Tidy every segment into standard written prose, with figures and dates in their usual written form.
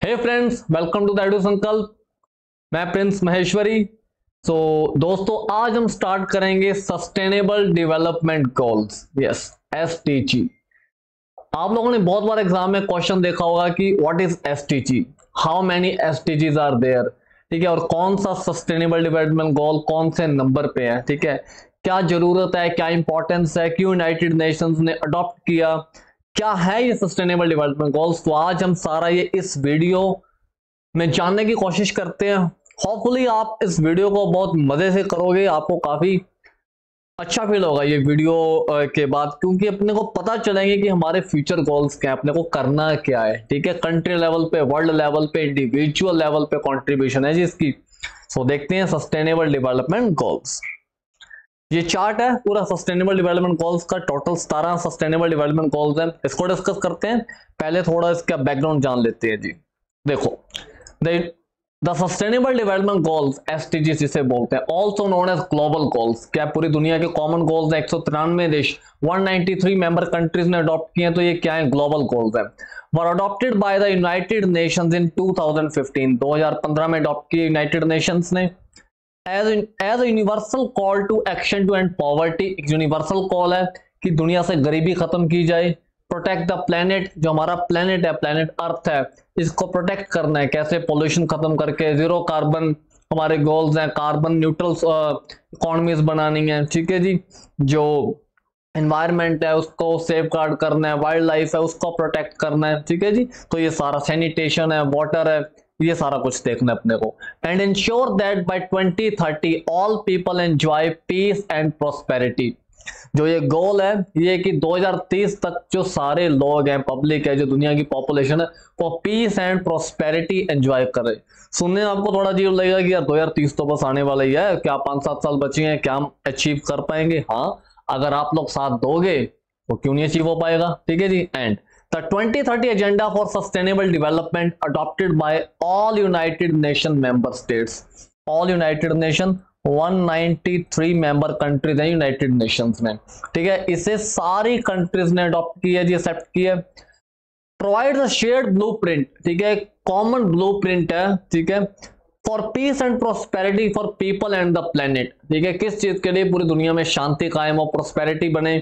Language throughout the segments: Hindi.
Hey friends, welcome to the Edu Sankalp. मैं प्रिंस महेश्वरी। दोस्तों, आज हम स्टार्ट करेंगे sustainable development goals, yes SDG. आप लोगों ने बहुत बार एग्जाम में क्वेश्चन देखा होगा कि what is SDG, how many SDGs are there, ठीक है, और कौन सा सस्टेनेबल डेवलपमेंट गोल कौन से नंबर पे है, ठीक है, क्या जरूरत है, क्या इंपॉर्टेंस है, क्यों यूनाइटेड नेशंस ने अडॉप्ट किया, क्या है ये सस्टेनेबल डेवलपमेंट गोल्स। तो आज हम सारा ये इस वीडियो में जानने की कोशिश करते हैं। होपफुली आप इस वीडियो को बहुत मजे से करोगे, आपको काफी अच्छा फील होगा ये वीडियो के बाद, क्योंकि अपने को पता चलेंगे कि हमारे फ्यूचर गोल्स क्या है, अपने को करना क्या है, ठीक है, कंट्री लेवल पे, वर्ल्ड लेवल पे, इंडिविजुअल लेवल पे कंट्रीब्यूशन है जिसकी। देखते हैं सस्टेनेबल डेवलपमेंट गोल्स। ये चार्ट है पूरा सस्टेनेबल डेवलपमेंट गोल्स का, टोटल 17 सस्टेनेबल डेवलपमेंट गोल्स हैं। इसको डिस्कस करते हैं। पहले थोड़ा इसका बैकग्राउंड जान लेते हैं जी। देखो, the sustainable development goals SDG जिसे बोलते हैं, also known as global goals, क्या पूरी दुनिया के कॉमन गोल्स हैं। 193 देश 193 मेंबर कंट्रीज ने अडॉप्ट किए हैं, तो ये क्या है, ग्लोबल गोल्स है। Were adopted by the United Nations in 2015 में अडॉप्ट किए यूनाइटेड नेशंस ने। As a universal call to action to end poverty, एक यूनिवर्सल कॉल है कि दुनिया से गरीबी खत्म की जाए। प्रोटेक्ट द प्लेनेट, जो हमारा प्लेनेट है, प्लेनेट अर्थ है, इसको प्रोटेक्ट करना है। कैसे? पोल्यूशन खत्म करके, जीरो कार्बन हमारे गोल्स हैं, कार्बन न्यूट्रल इकोनॉमीज बनानी है, ठीक है जी। जो एनवायरमेंट है उसको सेफ गार्ड करना है, वाइल्ड लाइफ है उसको प्रोटेक्ट करना है, ठीक है जी। तो ये सारा सैनिटेशन है, वाटर है, ये सारा कुछ देखना है अपने को। And ensure that by 2030 all people enjoy peace and prosperity. जो ये गोल है ये कि 2030 तक जो सारे लोग हैं, पब्लिक है, जो दुनिया की पॉपुलेशन है, वो पीस एंड प्रोस्पेरिटी एंजॉय करे। सुनने में आपको थोड़ा अजीब लगेगा कि यार 2030 तो बस आने वाला ही है, क्या 5-7 साल बचे हैं, क्या हम अचीव कर पाएंगे? हाँ, अगर आप लोग साथ दोगे तो क्यों नहीं अचीव हो पाएगा, ठीक है जी। And The 2030 Agenda for Sustainable Development adopted by all United Nations member states. All United Nations 193 member countries हैं यूनाइटेड नेशंस में, ठीक है। इसे सारी कंट्रीज ने अडॉप्ट किया जी, एक्सेप्ट किया। प्रोवाइड द शेयर्ड ब्लूप्रिंट, ठीक है, कॉमन ब्लूप्रिंट है, ठीक है, for piece and prosperity for people and the planet, ठीक है। किस चीज के लिए? पूरी दुनिया में शांति कायम हो, प्रोस्पेरिटी बने,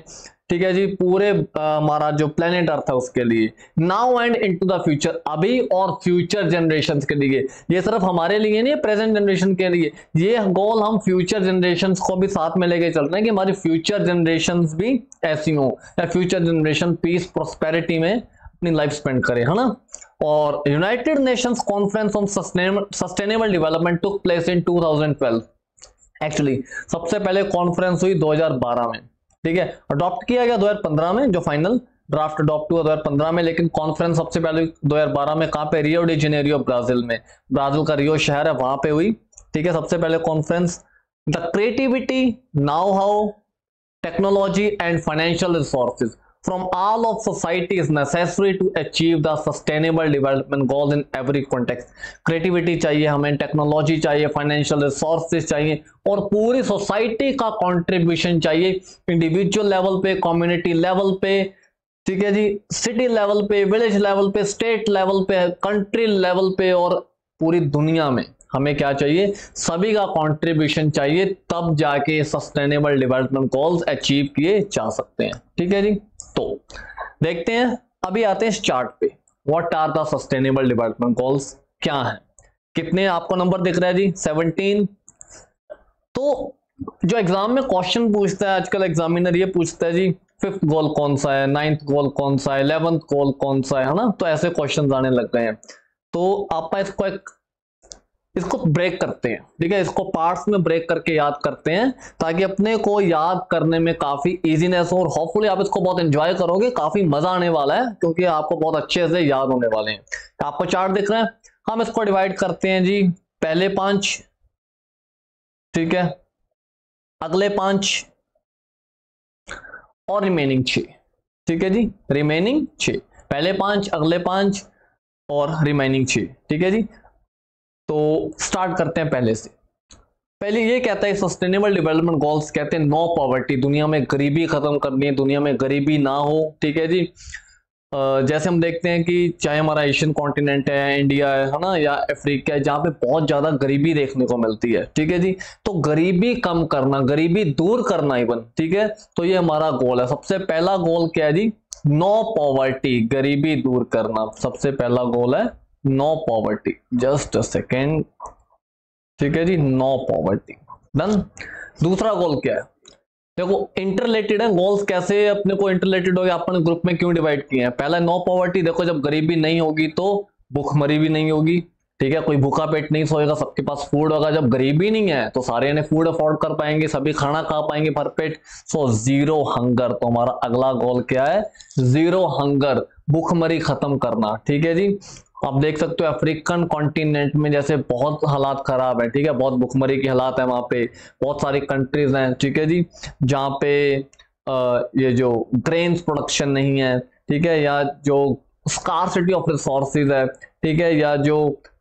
ठीक है जी, पूरे हमारा जो प्लेनेट अर्थ है उसके लिए। Now and into the future, अभी और फ्यूचर जनरेशंस के लिए। ये सिर्फ हमारे लिए नहीं, प्रेजेंट जनरेशन के लिए। ये गोल हम फ्यूचर जनरेशंस को भी साथ में लेके चल रहे हैं कि हमारी फ्यूचर जनरेशंस भी ऐसी हो, या फ्यूचर जनरेशन पीस प्रोस्पेरिटी में अपनी लाइफ स्पेंड करे, है ना। और United Nations conference on sustainable development took place in 2012। Actually सबसे पहले कॉन्फ्रेंस हुई 2012 में, ठीक है। अडॉप्ट किया गया 2015 में, जो फाइनल ड्राफ्ट अडॉप्ट हुआ 2015 में, लेकिन कॉन्फ्रेंस सबसे पहले 2012 में कहां पे? रियो डी जेनेरियो, ब्राजील में। ब्राजील का रियो शहर है, वहां पे हुई, ठीक है, सबसे पहले conference. The creativity, now how, technology and financial resources from all of society is necessary to achieve the sustainable development goals in every context. creativity चाहिए हमें, टेक्नोलॉजी चाहिए, फाइनेंशियल रिसोर्सेज चाहिए, और पूरी सोसाइटी का कंट्रीब्यूशन चाहिए, इंडिविजुअल लेवल पे, कम्युनिटी लेवल पे, ठीक है जी, सिटी लेवल पे, विलेज लेवल पे, स्टेट लेवल पे, कंट्री लेवल पे, और पूरी दुनिया में हमें क्या चाहिए? सभी का कंट्रीब्यूशन चाहिए, तब जाके सस्टेनेबल डेवलपमेंट गोल्स अचीव किए जा सकते हैं, ठीक है जी। तो देखते हैं, अभी आते हैं इस चार्ट पे। What are the sustainable development goals, क्या है, कितने आपको नंबर दिख रहा है जी? 17। तो जो एग्जाम में क्वेश्चन पूछता है आजकल, एग्जामिनर ये पूछता है जी 5th गोल कौन सा है, 9th गोल कौन सा है, 11th गोल कौन सा है ना। तो ऐसे क्वेश्चन आने लग गए हैं। तो आप इसको ब्रेक करते हैं, ठीक है, इसको पार्ट्स में ब्रेक करके याद करते हैं, ताकि अपने को याद करने में काफी इजीनेस हो, और होपफुली आप इसको बहुत एंजॉय करोगे, काफी मजा आने वाला है, क्योंकि आपको बहुत अच्छे से याद होने वाले हैं। आपको चार्ट दिख रहा है, हम इसको डिवाइड करते हैं जी, पहले 5, ठीक है, अगले 5 और रिमेनिंग 6, ठीक है जी, रिमेनिंग 6, पहले 5, अगले 5 और रिमेनिंग 6, ठीक है जी। तो स्टार्ट करते हैं पहले से। पहले ये कहता है सस्टेनेबल डेवलपमेंट गोल्स कहते हैं नो पॉवर्टी, दुनिया में गरीबी खत्म करनी है, दुनिया में गरीबी ना हो, ठीक है जी। जैसे हम देखते हैं कि चाहे हमारा एशियन कॉन्टिनेंट है, इंडिया है ना, या अफ्रीका है, जहाँ पे बहुत ज्यादा गरीबी देखने को मिलती है, ठीक है जी। तो गरीबी कम करना, गरीबी दूर करना इवन, ठीक है, तो ये हमारा गोल है। सबसे पहला गोल क्या है जी? नो पॉवर्टी, गरीबी दूर करना सबसे पहला गोल है, no poverty. Just a second, ठीक है जी, नो पॉवर्टी, डन। दूसरा गोल क्या है? देखो इंटरलेटेड है गोल्स, कैसे अपने को इंटरलेटेड हो गया, अपने ग्रुप में क्यों डिवाइड किए हैं? पहला नो पॉवर्टी, देखो जब गरीबी नहीं होगी तो भूखमरी भी नहीं होगी, ठीक है, कोई भूखा पेट नहीं सोएगा, सबके पास फूड होगा। जब गरीबी नहीं है तो सारे ने फूड अफोर्ड कर पाएंगे, सभी खाना खा पाएंगे भरपेट। सो जीरो हंगर, तो हमारा अगला गोल क्या है? जीरो हंगर, भूखमरी खत्म करना, ठीक है जी। आप देख सकते हो अफ्रीकन कॉन्टिनेंट में जैसे बहुत हालात खराब है, ठीक है, बहुत भुखमरी की हालात है वहां पे। बहुत सारी कंट्रीज हैं, ठीक है जी, जहाँ पे ये जो ग्रेन्स प्रोडक्शन नहीं है, ठीक है, या जो स्कार्सिटी ऑफ रिसोर्सेज है, ठीक है, या जो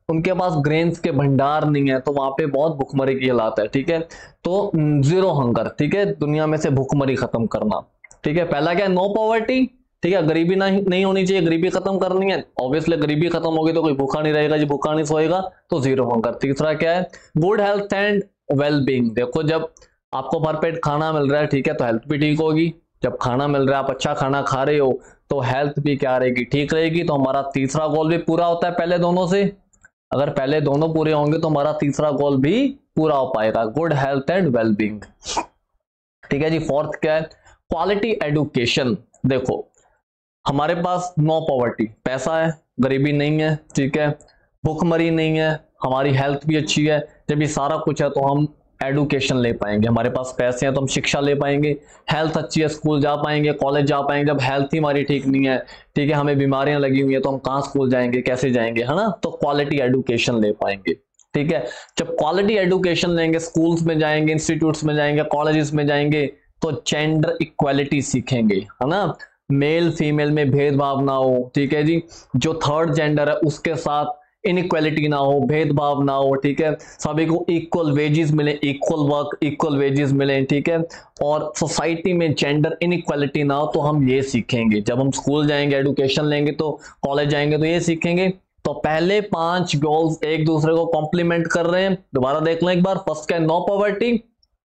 उनके पास ग्रेन्स के भंडार नहीं है, तो वहां पे बहुत भुखमरी की हालात है, ठीक है। तो जीरो हंगर, ठीक है, दुनिया में से भुखमरी खत्म करना, ठीक है। पहला क्या है? नो पॉवर्टी, ठीक है, गरीबी नहीं होनी चाहिए, गरीबी खत्म करनी है। ऑब्वियसली गरीबी खत्म होगी तो कोई भूखा नहीं रहेगा जी, भूखा नहीं सोएगा, तो जीरो हंगर। तीसरा क्या है? Good health and well being. देखो जब आपको भरपेट खाना मिल रहा है, ठीक है, तो हेल्थ भी ठीक होगी। जब खाना मिल रहा है, आप अच्छा खाना खा रहे हो, तो हेल्थ भी क्या रहेगी? ठीक रहेगी। तो हमारा तीसरा गोल भी पूरा होता है पहले दोनों से। अगर पहले दोनों पूरे होंगे तो हमारा तीसरा गोल भी पूरा हो पाएगा, good health and well being, ठीक है जी। फोर्थ क्या है? Quality education. देखो हमारे पास नो पॉवर्टी, पैसा है, गरीबी नहीं है, ठीक है, भूखमरी नहीं है, हमारी हेल्थ भी अच्छी है। जब ये सारा कुछ है तो हम एडुकेशन ले पाएंगे, हमारे पास पैसे हैं तो हम शिक्षा ले पाएंगे, हेल्थ अच्छी है, स्कूल जा पाएंगे, कॉलेज जा पाएंगे। जब हेल्थ ही हमारी ठीक नहीं है, ठीक है, हमें बीमारियां लगी हुई है, तो हम कहाँ स्कूल जाएंगे, कैसे जाएंगे, है ना। तो क्वालिटी एडुकेशन ले पाएंगे, ठीक है। जब क्वालिटी एडुकेशन लेंगे, स्कूल्स में जाएंगे, इंस्टीट्यूट्स में जाएंगे, कॉलेजेस में जाएंगे, तो जेंडर इक्वालिटी सीखेंगे, है ना, मेल फीमेल में भेदभाव ना हो, ठीक है जी। जो थर्ड जेंडर है उसके साथ इनइक्वालिटी ना हो, भेदभाव ना हो, ठीक है, सभी को इक्वल वेजेस मिले, इक्वल वर्क इक्वल वेजेस मिले, ठीक है, और सोसाइटी में जेंडर इनइक्वालिटी ना हो। तो हम ये सीखेंगे जब हम स्कूल जाएंगे, एजुकेशन लेंगे, तो कॉलेज जाएंगे, तो ये सीखेंगे। तो पहले 5 गोल्स एक दूसरे को कॉम्प्लीमेंट कर रहे हैं। दोबारा देख लें एक बार। फर्स्ट क्या है? नो पॉवर्टी,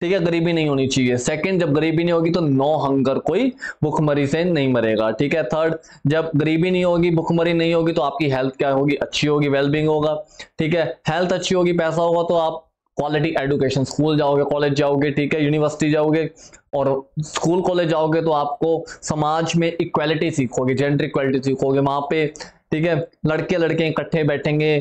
ठीक है, गरीबी नहीं होनी चाहिए। सेकंड, जब गरीबी नहीं होगी तो नो हंगर, कोई भूखमरी से नहीं मरेगा, ठीक है। थर्ड, जब गरीबी नहीं होगी, भूखमरी नहीं होगी, तो आपकी हेल्थ क्या होगी? अच्छी होगी, वेलबींग होगा, ठीक है। हेल्थ अच्छी होगी, पैसा होगा, तो आप क्वालिटी एजुकेशन, स्कूल जाओगे, कॉलेज जाओगे, ठीक है, यूनिवर्सिटी जाओगे, और स्कूल कॉलेज जाओगे तो आपको समाज में इक्वालिटी सीखोगे, जेंडर इक्वालिटी सीखोगे वहां पे, ठीक है। लड़के लड़के इकट्ठे बैठेंगे,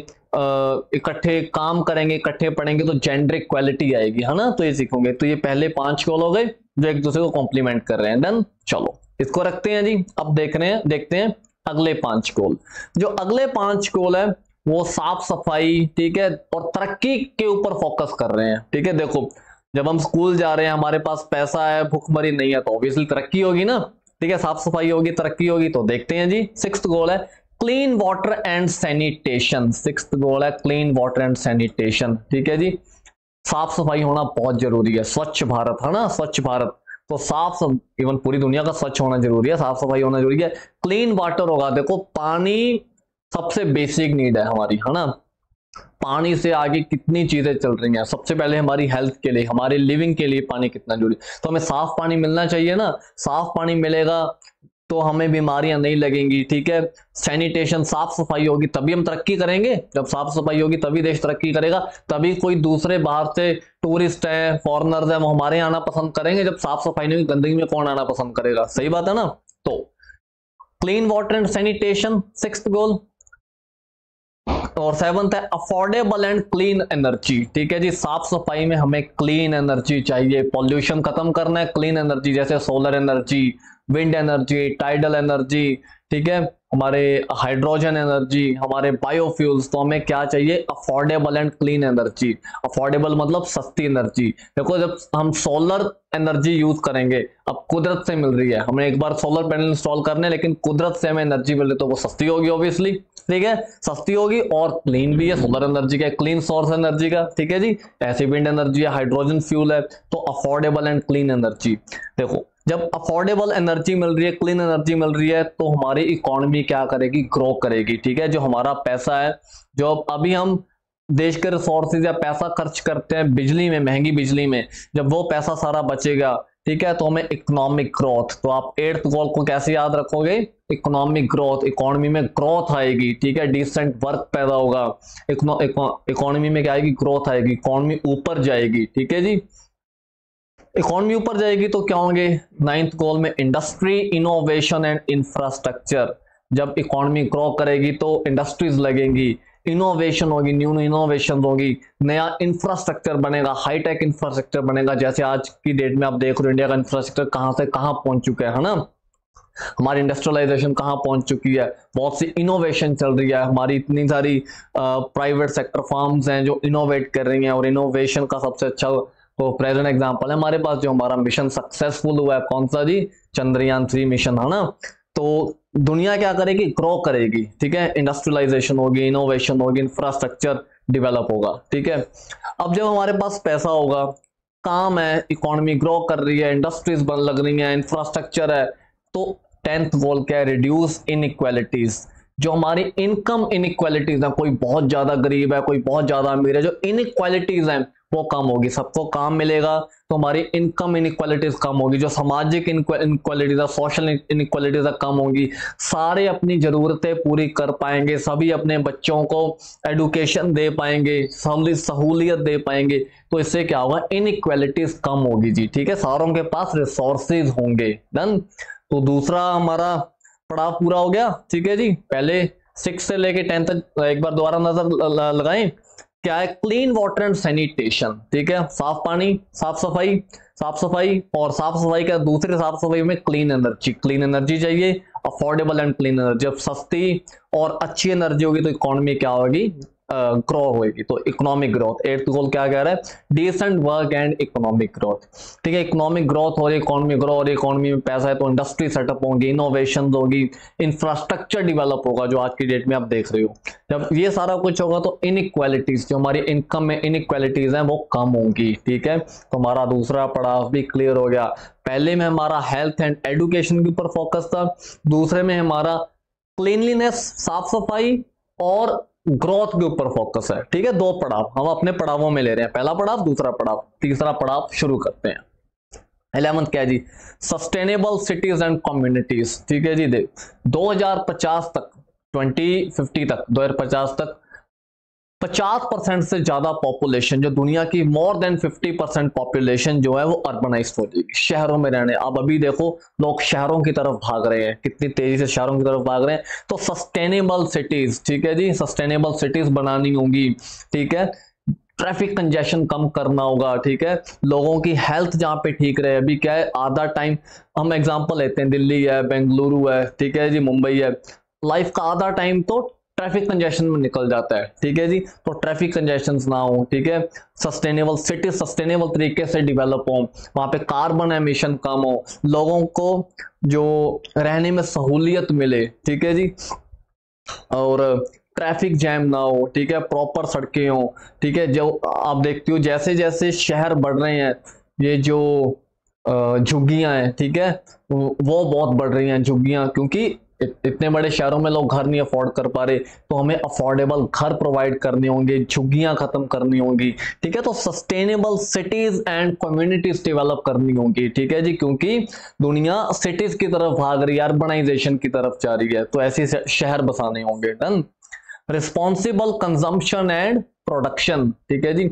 इकट्ठे काम करेंगे, इकट्ठे पढ़ेंगे, तो जेंडर इक्वालिटी आएगी, है ना। तो ये सीखोगे। तो ये पहले 5 गोल हो गए जो एक दूसरे को कॉम्प्लीमेंट कर रहे हैं। देन चलो इसको रखते हैं जी। अब देखते हैं अगले 5 गोल। जो अगले 5 गोल है वो साफ सफाई, ठीक है, और तरक्की के ऊपर फोकस कर रहे हैं, ठीक है। देखो जब हम स्कूल जा रहे हैं, हमारे पास पैसा है, भूखमरी नहीं है, तो ऑब्वियसली तरक्की होगी ना, ठीक है, साफ सफाई होगी, तरक्की होगी। तो देखते हैं जी। 6th गोल है clean water and sanitation. 6th गोल है क्लीन वाटर एंड सैनिटेशन, ठीक है जी। साफ सफाई होना बहुत जरूरी है, स्वच्छ भारत, है ना, स्वच्छ भारत। तो इवन पूरी दुनिया का स्वच्छ होना जरूरी है, साफ सफाई होना जरूरी है। क्लीन वाटर होगा, देखो पानी सबसे बेसिक नीड है हमारी, है ना। पानी से आगे कितनी चीजें चल रही हैं। सबसे पहले हमारी हेल्थ के लिए, हमारे लिविंग के लिए पानी कितना जरूरी, तो हमें साफ पानी मिलना चाहिए ना। साफ पानी मिलेगा तो हमें बीमारियां नहीं लगेंगी, ठीक है। सैनिटेशन, साफ सफाई होगी तभी हम तरक्की करेंगे। जब साफ सफाई होगी तभी देश तरक्की करेगा, तभी कोई दूसरे बाहर से टूरिस्ट है, फॉरेनर्स है, वो हमारे यहाँ आना पसंद करेंगे। जब साफ सफाई नहीं होगी, गंदगी में कौन आना पसंद करेगा? सही बात है ना। तो clean water and sanitation 6th गोल। और 7th है अफोर्डेबल एंड क्लीन एनर्जी, ठीक है जी। साफ सफाई में हमें क्लीन एनर्जी चाहिए, पॉल्यूशन खत्म करना है, क्लीन एनर्जी, जैसे solar energy, wind energy, tidal energy, ठीक है, हमारे हाइड्रोजन एनर्जी, हमारे बायोफ्यूल्स। तो हमें क्या चाहिए? Affordable and clean energy. Affordable मतलब सस्ती एनर्जी। देखो जब हम सोलर एनर्जी यूज करेंगे, अब कुदरत से मिल रही है, हमें एक बार सोलर पैनल इंस्टॉल करने, लेकिन कुदरत से हमें एनर्जी मिल रही, तो वो सस्ती होगी ऑब्वियसली, ठीक है, सस्ती होगी और क्लीन भी है। सोलर एनर्जी का क्लीन सोर्स एनर्जी का, ठीक है जी। ऐसे विंड एनर्जी है, हाइड्रोजन फ्यूल है, तो अफोर्डेबल एंड क्लीन एनर्जी। देखो जब अफोर्डेबल एनर्जी मिल रही है, क्लीन एनर्जी मिल रही है, तो हमारी इकोनॉमी क्या करेगी, ग्रो करेगी। ठीक है, जो हमारा पैसा है, जो अभी हम देश के रिसोर्सेज या पैसा खर्च करते हैं बिजली में, महंगी बिजली में, जब वो पैसा सारा बचेगा, ठीक है, तो हमें इकोनॉमिक ग्रोथ, तो आप 8th गोल को कैसे याद रखोगे, इकोनॉमिक ग्रोथ, इकोनॉमी में ग्रोथ आएगी। ठीक है, डिसेंट वर्क पैदा होगा, इकोनॉमी में क्या आएगी, ग्रोथ आएगी, इकोनॉमी ऊपर जाएगी। ठीक है जी, इकोनॉमी ऊपर जाएगी तो क्या होंगे, 9th गोल में इंडस्ट्री, इनोवेशन एंड इंफ्रास्ट्रक्चर। जब इकोनॉमी ग्रो करेगी तो इंडस्ट्रीज लगेंगी, इनोवेशन होगी, न्यू इनोवेशन होगी, नया इंफ्रास्ट्रक्चर बनेगा, हाईटेक इंफ्रास्ट्रक्चर बनेगा। जैसे आज की डेट में आप देख रहे हो इंडिया का इंफ्रास्ट्रक्चर कहां से कहां पहुंच चुका है ना, हमारी इंडस्ट्रियलाइजेशन कहां पहुंच चुकी है, बहुत सी इनोवेशन चल रही है, हमारी इतनी सारी प्राइवेट सेक्टर फर्म्स हैं जो इनोवेट कर रही हैं, और इनोवेशन का सबसे अच्छा तो प्रेजेंट एग्जांपल है हमारे पास जो हमारा मिशन सक्सेसफुल हुआ है, कौन सा जी, चंद्रयान 3 मिशन, है ना। तो दुनिया क्या करेगी, ग्रो करेगी। ठीक है, इंडस्ट्रियलाइजेशन होगी, इनोवेशन होगी, इंफ्रास्ट्रक्चर डेवलप होगा। ठीक है, अब जब हमारे पास पैसा होगा, काम है, इकोनॉमी ग्रो कर रही है, इंडस्ट्रीज बन लग रही है, इंफ्रास्ट्रक्चर है, तो 10th गोल क्या है, रिड्यूस इनइक्वालिटीज। जो हमारी इनकम इनइक्वालिटीज है, कोई बहुत ज्यादा गरीब है, कोई बहुत ज्यादा अमीर है, जो इनइक्वालिटीज है वो कम होगी, सबको काम मिलेगा तो हमारी इनकम इनइक्वालिटीज कम होगी, जो सामाजिक इनइक्वालिटीज है, सोशल इनइक्वालिटीज कम होगी, सारे अपनी जरूरतें पूरी कर पाएंगे, सभी अपने बच्चों को एडुकेशन दे पाएंगे, सहूलियत दे पाएंगे, तो इससे क्या होगा, इनइक्वालिटीज कम होगी जी। ठीक है, सारों के पास रिसोर्सेज होंगे। डन, तो दूसरा हमारा पड़ाव पूरा हो गया। ठीक है जी, पहले 6 से लेके 10 तक एक बार दोबारा नजर लगाएं, क्या है, क्लीन वाटर एंड सैनिटेशन। ठीक है, साफ पानी, साफ सफाई, साफ सफाई, और साफ सफाई का दूसरे साफ सफाई में क्लीन एनर्जी, क्लीन एनर्जी चाहिए, अफोर्डेबल एंड क्लीन एनर्जी। जब सस्ती और अच्छी एनर्जी होगी तो इकोनॉमी क्या होगी, ग्रो होगी, तो इकोनॉमिक ग्रोथ। 8th गोल क्या कह रहा है, decent work and economic growth. ठीक है, इकोनॉमिक ग्रोथ हो रही, इकोनॉमी ग्रो हो रही, इकोनॉमी में पैसा है तो इंडस्ट्री सेटअप होंगी, इनोवेशन होगी, इंफ्रास्ट्रक्चर डेवलप होगा, जो आज की डेट में आप देख रहे हो। जब ये सारा कुछ होगा तो इनइक्वालिटीज, जो हमारी इनकम में इनइक्वालिटीज हैं वो कम होंगी। ठीक है, तो हमारा दूसरा पड़ाव भी क्लियर हो गया। पहले में हमारा हेल्थ एंड एजुकेशन के ऊपर फोकस था, दूसरे में हमारा क्लीनलीनेस, साफ सफाई और ग्रोथ के ऊपर फोकस है। ठीक है, 2 पड़ाव हम अपने पड़ावों में ले रहे हैं, पहला पड़ाव, दूसरा पड़ाव, तीसरा पड़ाव शुरू करते हैं। 11th क्या है जी, सस्टेनेबल सिटीज एंड कम्युनिटीज। ठीक है जी, देख 2050 तक, 2050 तक, 2050 तक 50% से ज्यादा पॉपुलेशन, जो दुनिया की मोर देन 50% पॉपुलेशन जो है वो अर्बनाइज्ड हो जाएगी, शहरों में रहने। अब अभी देखो लोग शहरों की तरफ भाग रहे हैं, कितनी तेजी से शहरों की तरफ भाग रहे हैं। तो सस्टेनेबल सिटीज, ठीक है जी, सस्टेनेबल सिटीज बनानी होंगी। ठीक है, ट्रैफिक कंजेशन कम करना होगा। ठीक है, लोगों की हेल्थ जहां पे ठीक रहे। अभी क्या है, आधा टाइम, हम एग्जांपल लेते हैं, दिल्ली है, बेंगलुरु है, ठीक है जी, मुंबई है, लाइफ का आधा टाइम तो ट्रैफिक कंजेशन में निकल जाता है। ठीक है जी, तो ट्रैफिक कंजेशन ना हो। ठीक है, सस्टेनेबल सिटी सस्टेनेबल तरीके से डेवलप हो, वहां पे कार्बन एमिशन कम हो, लोगों को जो रहने में सहूलियत मिले। ठीक है जी, और ट्रैफिक जैम ना हो। ठीक है, प्रॉपर सड़कें हो। ठीक है, जो आप देखते हो जैसे जैसे शहर बढ़ रहे हैं, ये जो झुग्गियां हैं, ठीक है, वो बहुत बढ़ रही हैं झुग्गियां, क्योंकि इतने बड़े शहरों में लोग घर नहीं अफोर्ड कर पा रहे, तो हमें अफोर्डेबल घर प्रोवाइड करने होंगे, झुग्गियां खत्म करनी होंगी। ठीक है, तो sustainable cities and communities develop करनी होंगी। ठीक है जी, क्योंकि दुनिया सिटीज की तरफ भाग रही है, अर्बनाइजेशन की तरफ जा रही है, तो ऐसे शहर बसाने होंगे। Done, responsible consumption and production. ठीक है जी,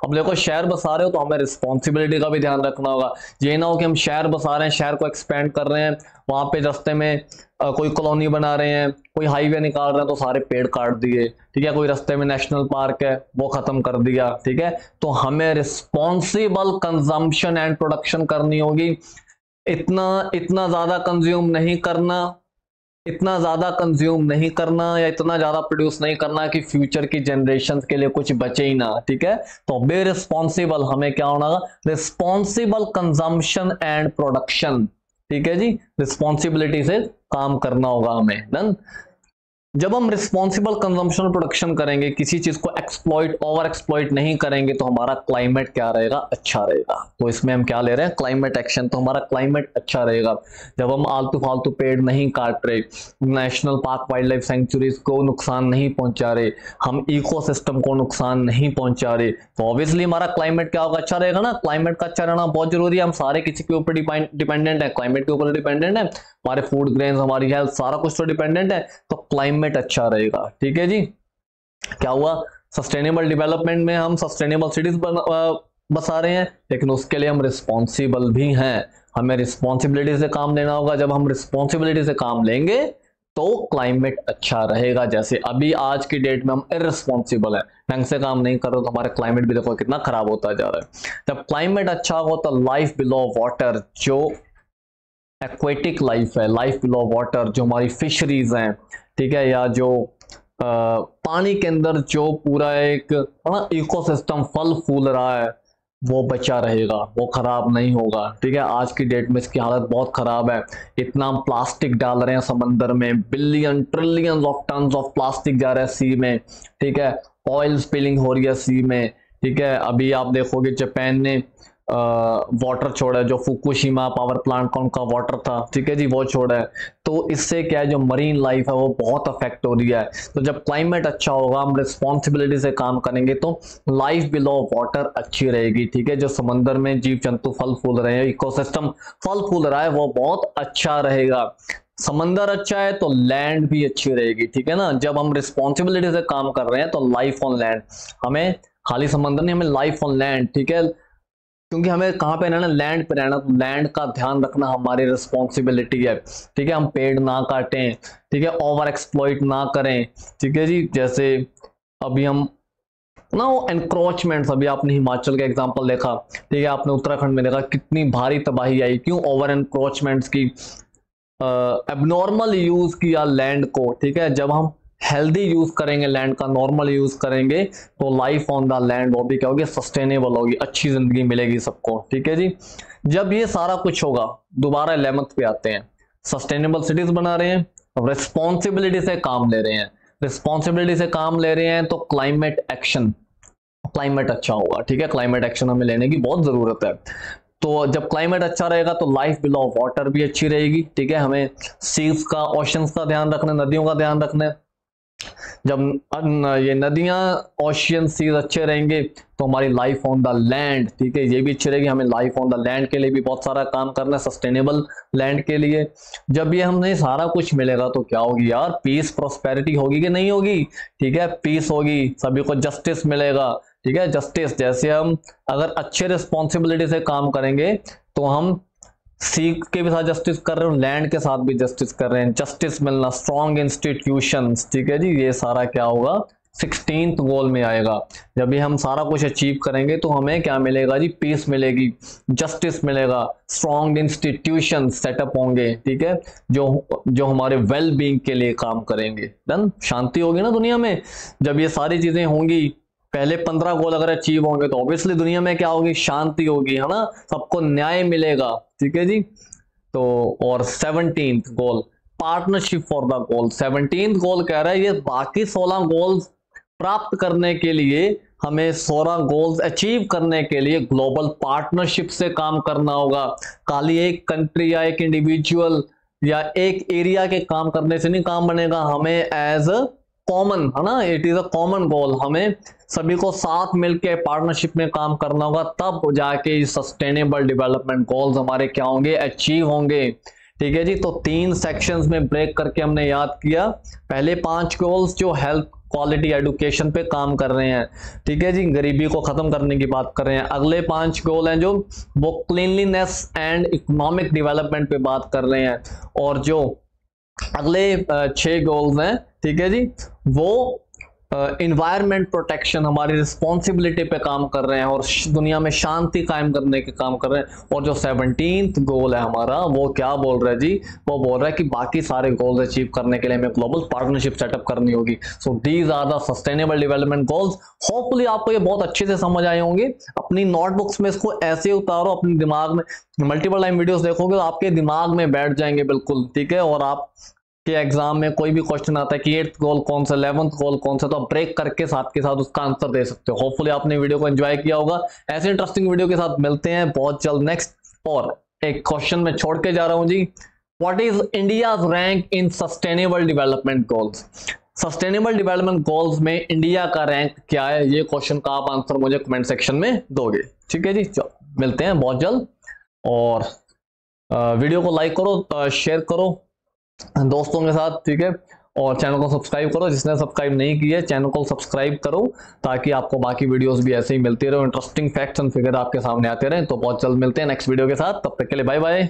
अब देखो शहर बसा रहे हो तो हमें रिस्पॉन्सिबिलिटी का भी ध्यान रखना होगा। ये ना हो कि हम शहर बसा रहे हैं, शहर को एक्सपेंड कर रहे हैं, वहां पे रास्ते में कोई कॉलोनी बना रहे हैं, कोई हाईवे निकाल रहे हैं तो सारे पेड़ काट दिए। ठीक है, कोई रास्ते में नेशनल पार्क है वो खत्म कर दिया। ठीक है, तो हमें रिस्पॉन्सिबल कंजम्पशन एंड प्रोडक्शन करनी होगी। इतना ज्यादा कंज्यूम नहीं करना, इतना ज्यादा कंज्यूम नहीं करना या इतना ज्यादा प्रोड्यूस नहीं करना कि फ्यूचर की जनरेशन के लिए कुछ बचे ही ना। ठीक है, तो बे रिस्पॉन्सिबल, हमें क्या होना, रिस्पॉन्सिबल कंजम्पशन एंड प्रोडक्शन। ठीक है जी, रिस्पॉन्सिबिलिटी से काम करना होगा हमें। डन, जब हम रिस्पॉन्सिबल कंजम्पशन और प्रोडक्शन करेंगे, किसी चीज को एक्सप्लॉइट ओवर एक्सप्लॉइट नहीं करेंगे, तो हमारा क्लाइमेट क्या रहेगा, अच्छा रहेगा। तो इसमें हम क्या ले रहे हैं, क्लाइमेट एक्शन, तो हमारा क्लाइमेट अच्छा रहेगा। जब हम आलतू फालतू पेड़ नहीं काट रहे, national park wild life sanctuaries को नुकसान नहीं पहुंचा रहे, हम इकोसिस्टम को नुकसान नहीं पहुंचा रहे, तो ऑब्वियसली हमारा क्लाइमेट क्या होगा, अच्छा रहेगा ना। क्लाइमेट का अच्छा रहना बहुत जरूरी है। हम सारे किसी के ऊपर डिपेंडेंट है, क्लाइमेट के ऊपर डिपेंडेंट है, हमारे फूड ग्रेन्स, हमारी हेल्थ, सारा कुछ तो डिपेंडेंट है, तो क्लाइमेट अच्छा रहेगा। ठीक है जी, क्या हुआ, सस्टेनेबल डेवलपमेंट में हम सस्टेनेबल सिटीज बसा रहे हैं, लेकिन उसके लिए हम रिस्पॉन्सिबल भी हैं, हमें रिस्पॉन्सिबिलिटी से काम लेना होगा। जब हम रिस्पॉन्सिबिलिटी से काम लेंगे तो क्लाइमेट अच्छा रहेगा। जैसे अभी आज की डेट में हम इररिस्पॉन्सिबल है, ढंग से काम नहीं कर रहे, तो हमारा क्लाइमेट भी देखो कितना खराब होता जा रहा है। जब क्लाइमेट अच्छा हो तो लाइफ बिलो वाटर, जो एक्वेटिक लाइफ है, लाइफ बिलो वाटर, जो हमारी फिशरीज हैं, ठीक है, या जो पानी के अंदर जो पूरा एक इकोसिस्टम फल फूल रहा है, वो बचा रहेगा, वो खराब नहीं होगा। ठीक है, आज की डेट में इसकी हालत बहुत खराब है। इतना हम प्लास्टिक डाल रहे हैं समंदर में, billion trillion of ton of plastic जा रहा है सी में। ठीक है, ऑयल स्पिलिंग हो रही है सी में। ठीक है, अभी आप देखोगे जापान ने वाटर छोड़ा है, जो फुकुशिमा पावर प्लांट का उनका वाटर था, ठीक है जी, वो छोड़ा है। तो इससे क्या है, जो मरीन लाइफ है वो बहुत अफेक्ट हो रही है। तो जब क्लाइमेट अच्छा होगा, हम रिस्पॉन्सिबिलिटी से काम करेंगे, तो लाइफ बिलो वाटर अच्छी रहेगी। ठीक है, जो समंदर में जीव जंतु फल फूल रहे हैं, इकोसिस्टम फल फूल रहा है, वो बहुत अच्छा रहेगा। समंदर अच्छा है तो लैंड भी अच्छी रहेगी। ठीक है ना, जब हम रिस्पॉन्सिबिलिटी से काम कर रहे हैं तो लाइफ ऑन लैंड, हमें खाली समंदर नहीं, हमें लाइफ ऑन लैंड, ठीक है, क्योंकि हमें कहाँ पे रहना, लैंड पे रहना, तो लैंड का ध्यान रखना हमारी रिस्पॉन्सिबिलिटी है। ठीक है, हम पेड़ ना काटें, ठीक है, ओवर एक्सप्लॉइट ना करें। ठीक है जी, जैसे अभी हम ना वो एनक्रोचमेंट्स, अभी आपने हिमाचल का एग्जांपल देखा, ठीक है, आपने उत्तराखंड में देखा कितनी भारी तबाही आई, क्यों, ओवर एनक्रोचमेंट्स की, एबनॉर्मल यूज किया लैंड को। ठीक है, जब हम हेल्दी यूज करेंगे लैंड का, नॉर्मल यूज करेंगे, तो लाइफ ऑन द लैंड वो भी क्या होगी, सस्टेनेबल होगी, अच्छी जिंदगी मिलेगी सबको। ठीक है जी, जब ये सारा कुछ होगा, दोबारा 11th पे आते हैं, सस्टेनेबल सिटीज बना रहे हैं, रिस्पॉन्सिबिलिटी से काम ले रहे हैं, रिस्पॉन्सिबिलिटी से काम ले रहे हैं, तो क्लाइमेट एक्शन, क्लाइमेट अच्छा होगा। ठीक है, क्लाइमेट एक्शन हमें लेने की बहुत जरूरत है। तो जब क्लाइमेट अच्छा रहेगा तो लाइफ बिलो वाटर भी अच्छी रहेगी। ठीक है, हमें सीज का, ओशंस का ध्यान रखना, नदियों का ध्यान रखना है। जब ये नदियां, ओशियन, सीज अच्छे रहेंगे, तो हमारी लाइफ ऑन द लैंड, ठीक है, ये भी अच्छी रहेगी। हमें लाइफ ऑन द लैंड के लिए भी बहुत सारा काम करना है, सस्टेनेबल लैंड के लिए। जब ये हमें सारा कुछ मिलेगा तो क्या होगी यार, पीस प्रोस्पेरिटी होगी कि नहीं होगी। ठीक है, पीस होगी, सभी को जस्टिस मिलेगा। ठीक है, जस्टिस, जैसे हम अगर अच्छे रिस्पॉन्सिबिलिटी से काम करेंगे, तो हम सी के भी साथ जस्टिस कर रहे हैं, लैंड के साथ भी जस्टिस कर रहे हैं, जस्टिस मिलना, स्ट्रॉन्ग इंस्टीट्यूशंस। ठीक है जी, ये सारा क्या होगा, 16th गोल में आएगा। जब भी हम सारा कुछ अचीव करेंगे तो हमें क्या मिलेगा जी, पीस मिलेगी, जस्टिस मिलेगा, स्ट्रॉन्ग इंस्टीट्यूशन सेटअप होंगे। ठीक है, जो हमारे वेल बीइंग के लिए काम करेंगे, डन, शांति होगी ना दुनिया में। जब ये सारी चीजें होंगी, पहले 15 गोल अगर अचीव होंगे, तो ऑब्वियसली दुनिया में क्या होगी, शांति होगी, है ना, सबको न्याय मिलेगा। ठीक है जी, तो और 17th goal, partnership for the goal. 17th गोल कह रहा है, ये बाकी 16 गोल्स प्राप्त करने के लिए, हमें 16 गोल्स अचीव करने के लिए ग्लोबल पार्टनरशिप से काम करना होगा। खाली एक कंट्री या एक इंडिविजुअल या एक एरिया के काम करने से नहीं काम बनेगा, हमें एज अ कॉमन, है ना, it is a common goal, हमें सभी को साथ मिलकर पार्टनरशिप में काम करना होगा, तब जाके सस्टेनेबल डेवलपमेंट गोल्स हमारे क्या होंगे, अचीव होंगे। ठीक है जी, तो 3 सेक्शंस में ब्रेक करके हमने याद किया। पहले 5 गोल्स जो हेल्थ, क्वालिटी, एजुकेशन पे काम कर रहे हैं, ठीक है जी, गरीबी को खत्म करने की बात कर रहे हैं। अगले 5 गोल हैं जो वो क्लीनलीनेस एंड इकोनॉमिक डेवलपमेंट पे बात कर रहे हैं, और जो अगले 6 गोल्स हैं, ठीक है जी, वो इन्वायरमेंट प्रोटेक्शन, हमारी रिस्पॉन्सिबिलिटी पे काम कर रहे हैं और दुनिया में शांति कायम करने के काम कर रहे हैं। और जो 17th गोल है हमारा, वो क्या बोल रहा है जी, वो बोल रहा है कि बाकी सारे गोल्स अचीव करने के लिए हमें ग्लोबल पार्टनरशिप सेटअप करनी होगी। So these are the sustainable development goals. Hopefully आपको ये बहुत अच्छे से समझ आए होंगे। अपनी नोटबुक्स में इसको ऐसे उतारो, अपने दिमाग में, मल्टीपल टाइम वीडियोस देखोगे तो आपके दिमाग में बैठ जाएंगे बिल्कुल। ठीक है, और आप कि एग्जाम में कोई भी क्वेश्चन आता है कि 8th गोल कौन सा, 11th गोल कौन सा, तो आप ब्रेक करके साथ के साथ उसका आंसर दे सकते हो। होपफुली आपने वीडियो को एंजॉय किया होगा। ऐसे इंटरेस्टिंग वीडियो के साथ मिलते हैं बहुत जल्द नेक्स्ट। और एक क्वेश्चन मैं छोड़ के जा रहा हूं जी, what is India's rank in sustainable development goals. Sustainable development goals में इंडिया का रैंक क्या है, ये क्वेश्चन का आप आंसर मुझे कमेंट सेक्शन में दोगे। ठीक है जी, चलो मिलते हैं बहुत जल्द। और वीडियो को लाइक करो, शेयर करो दोस्तों के साथ, ठीक है। और चैनल को सब्सक्राइब करो, जिसने सब्सक्राइब नहीं किया चैनल को सब्सक्राइब करो, ताकि आपको बाकी वीडियोस भी ऐसे ही मिलती रहे, इंटरेस्टिंग फैक्ट्स एंड फिगर आपके सामने आते रहे। तो बहुत जल्द मिलते हैं नेक्स्ट वीडियो के साथ, तब तक के लिए बाय बाय।